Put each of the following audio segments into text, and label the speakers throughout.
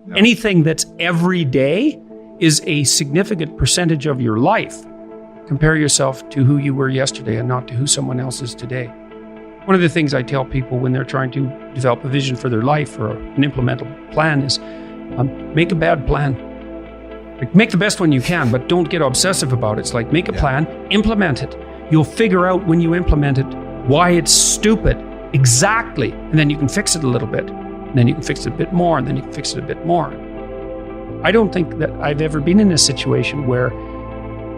Speaker 1: No.
Speaker 2: Anything that's every day is a significant percentage of your life. Compare yourself to who you were yesterday and not to who someone else is today. One of the things I tell people when they're trying to develop a vision for their life or an implementable plan is make a bad plan. Like, make the best one you can, but don't get obsessive about it. It's like, make a plan, implement it. You'll figure out when you implement it why it's stupid exactly, and then you can fix it a little bit. And then you can fix it a bit more, and then you can fix it a bit more. I don't think that I've ever been in a situation where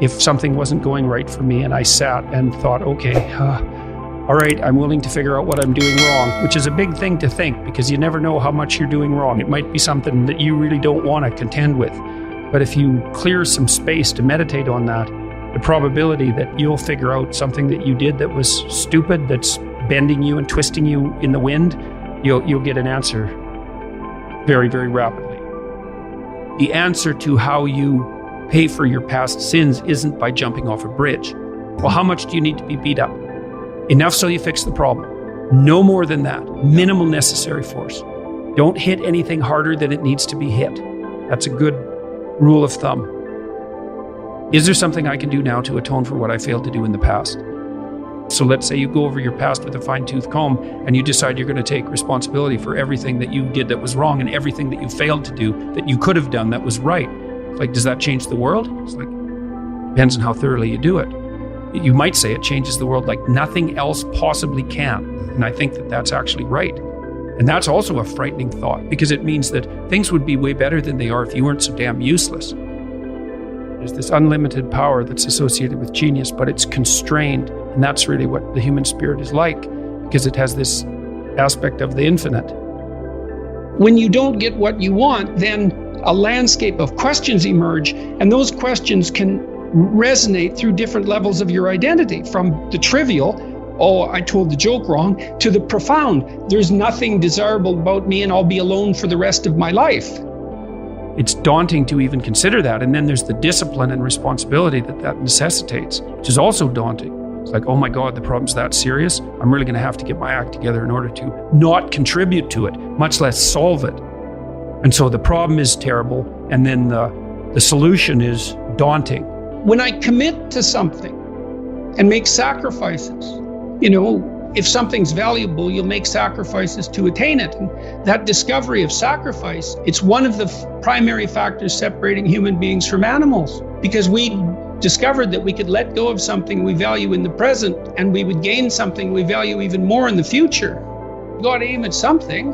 Speaker 2: if something wasn't going right for me and I sat and thought, okay, all right, I'm willing to figure out what I'm doing wrong, which is a big thing to think because you never know how much you're doing wrong. It might be something that you really don't want to contend with. But if you clear some space to meditate on that, the probability that you'll figure out something that you did that was stupid, that's bending you and twisting you in the wind, you'll get an answer very, very rapidly. The answer to how you pay for your past sins isn't by jumping off a bridge. Well, how much do you need to be beat up? Enough so you fix the problem. No more than that. Minimal necessary force. Don't hit anything harder than it needs to be hit. That's a good rule of thumb. Is there something I can do now to atone for what I failed to do in the past? So let's say you go over your past with a fine-tooth comb and you decide you're going to take responsibility for everything that you did that was wrong and everything that you failed to do that you could have done that was right. It's like, does that change the world? It's like, depends on how thoroughly you do it. You might say it changes the world like nothing else possibly can. And I think that that's actually right. And that's also a frightening thought because it means that things would be way better than they are if you weren't so damn useless. There's this unlimited power that's associated with genius, but it's constrained. And that's really what the human spirit is like because it has this aspect of the infinite. When you don't get what you want, then a landscape of questions emerge, and those questions can resonate through different levels of your identity, from the trivial, oh, I told the joke wrong, to the profound, there's nothing desirable about me and I'll be alone for the rest of my life. It's daunting to even consider that. And then there's the discipline and responsibility that necessitates, which is also daunting. It's like, oh my God, the problem's that serious. I'm really going to have to get my act together in order to not contribute to it, much less solve it. And so the problem is terrible. And then the solution is daunting. When I commit to something and make sacrifices, if something's valuable, you'll make sacrifices to attain it. And that discovery of sacrifice, it's one of the primary factors separating human beings from animals, because we discovered that we could let go of something we value in the present and we would gain something we value even more in the future. You got to aim at something.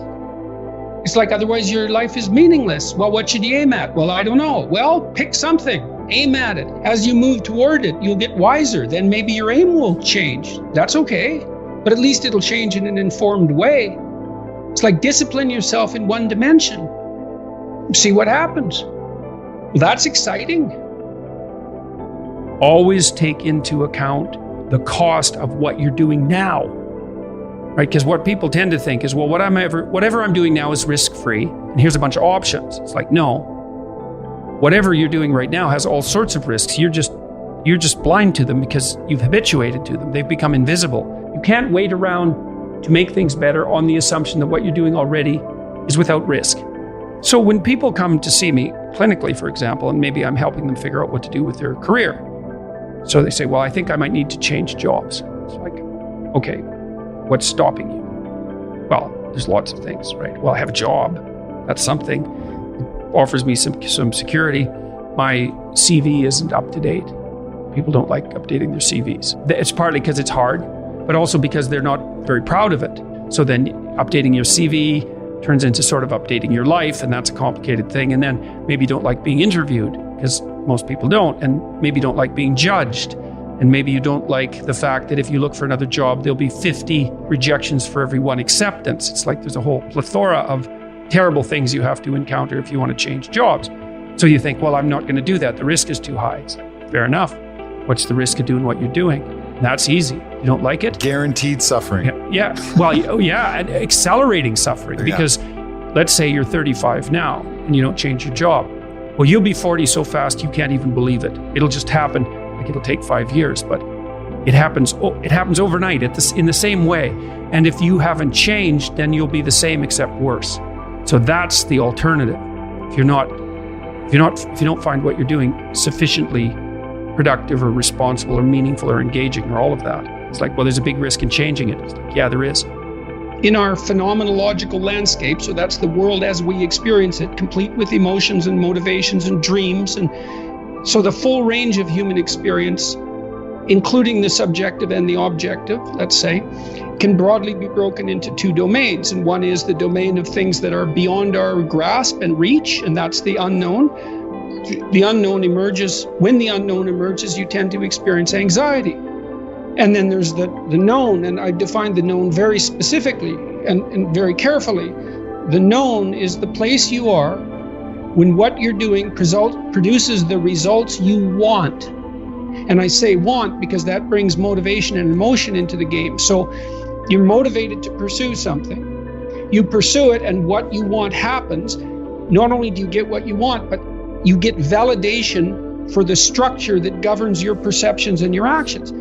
Speaker 2: It's like, otherwise your life is meaningless. Well, what should you aim at? Well, I don't know. Well, pick something. Aim at it. As you move toward it, you'll get wiser. Then maybe your aim will change. That's okay. But at least it'll change in an informed way. It's like discipline yourself in one dimension. See what happens. Well, that's exciting. Always take into account the cost of what you're doing now. Right? Because what people tend to think is, well, whatever I'm doing now is risk-free, and here's a bunch of options. It's like, no. Whatever you're doing right now has all sorts of risks. You're just blind to them because you've habituated to them. They've become invisible. You can't wait around to make things better on the assumption that what you're doing already is without risk. So when people come to see me clinically, for example, and maybe I'm helping them figure out what to do with their career. So they say, well, I think I might need to change jobs. It's like, okay, what's stopping you? Well, there's lots of things, right? Well, I have a job. That's something. It offers me some security. My CV isn't up to date. People don't like updating their CVs. It's partly because it's hard, but also because they're not very proud of it. So then updating your CV turns into sort of updating your life, and that's a complicated thing. And then maybe you don't like being interviewed, because most people don't, and maybe you don't like being judged. And maybe you don't like the fact that if you look for another job, there'll be 50 rejections for every one acceptance. It's like there's a whole plethora of terrible things you have to encounter if you want to change jobs. So you think, well, I'm not going to do that. The risk is too high. It's like, fair enough. What's the risk of doing what you're doing? That's easy. You don't like it?
Speaker 1: Guaranteed suffering.
Speaker 2: Yeah. Well, yeah, and accelerating suffering. Because let's say you're 35 now and you don't change your job. Well, you'll be 40 so fast you can't even believe it. It'll just happen. Like, it'll take 5 years, but it happens overnight in the same way. And if you haven't changed, then you'll be the same except worse. So that's the alternative. If you don't find what you're doing sufficiently productive or responsible or meaningful or engaging or all of that, it's like, well, there's a big risk in changing it. It's like, yeah, there is. In our phenomenological landscape, so that's the world as we experience it, complete with emotions and motivations and dreams. And so the full range of human experience, including the subjective and the objective, let's say, can broadly be broken into two domains. And one is the domain of things that are beyond our grasp and reach, and that's the unknown. The unknown emerges. When the unknown emerges, you tend to experience anxiety. And then there's the known, and I define the known very specifically and very carefully. The known is the place you are when what you're doing produces the results you want. And I say want because that brings motivation and emotion into the game. So you're motivated to pursue something. You pursue it, and what you want happens. Not only do you get what you want, but you get validation for the structure that governs your perceptions and your actions.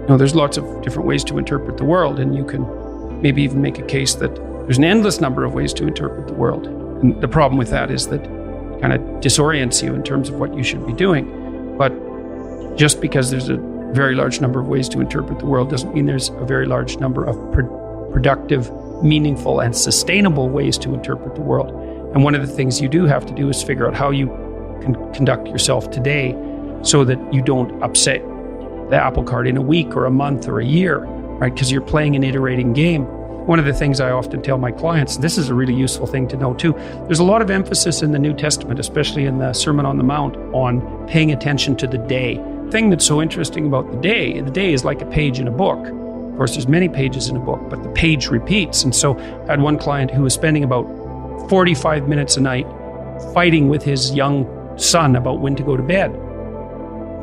Speaker 2: Now, there's lots of different ways to interpret the world, and you can maybe even make a case that there's an endless number of ways to interpret the world. And the problem with that is that it kind of disorients you in terms of what you should be doing. But just because there's a very large number of ways to interpret the world doesn't mean there's a very large number of productive, meaningful, and sustainable ways to interpret the world. And one of the things you do have to do is figure out how you can conduct yourself today so that you don't upset the apple cart in a week or a month or a year, right? Because you're playing an iterating game. One of the things I often tell my clients, this is a really useful thing to know too, there's a lot of emphasis in the New Testament, especially in the Sermon on the Mount, on paying attention to the day. The thing that's so interesting about the day is like a page in a book. Of course, there's many pages in a book, but the page repeats. And so I had one client who was spending about 45 minutes a night fighting with his young son about when to go to bed.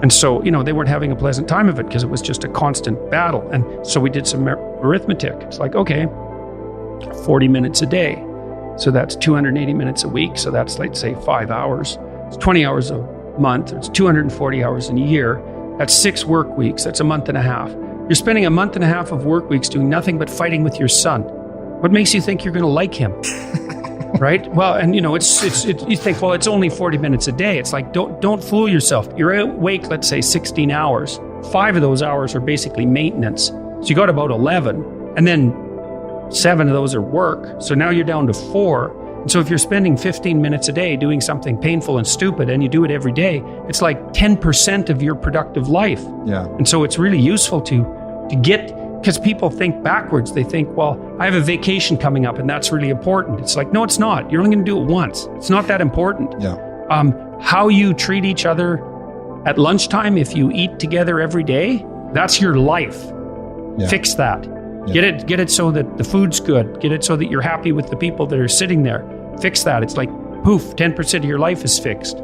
Speaker 2: And so, they weren't having a pleasant time of it because it was just a constant battle. And so we did some arithmetic. It's like, okay, 40 minutes a day. So that's 280 minutes a week. So that's, let's say, 5 hours. It's 20 hours a month. It's 240 hours in a year. That's 6 work weeks. That's a month and a half. You're spending a month and a half of work weeks doing nothing but fighting with your son. What makes you think you're going to like him? Right? Well, and you think, well, it's only 40 minutes a day. It's like, don't fool yourself. You're awake, let's say 16 hours. 5 of those hours are basically maintenance. So you got about 11, and then 7 of those are work. So now you're down to 4. And so if you're spending 15 minutes a day doing something painful and stupid, and you do it every day, it's like 10% of your productive life. Yeah. And so it's really useful to get, because people think backwards. They think, well, I have a vacation coming up and that's really important. It's like, no, it's not. You're only going to do it once. It's not that important. Yeah. How you treat each other at lunchtime, if you eat together every day, that's your life. Yeah. Fix that. Yeah. Get it so that the food's good. Get it so that you're happy with the people that are sitting there. Fix that. It's like, poof, 10% of your life is fixed.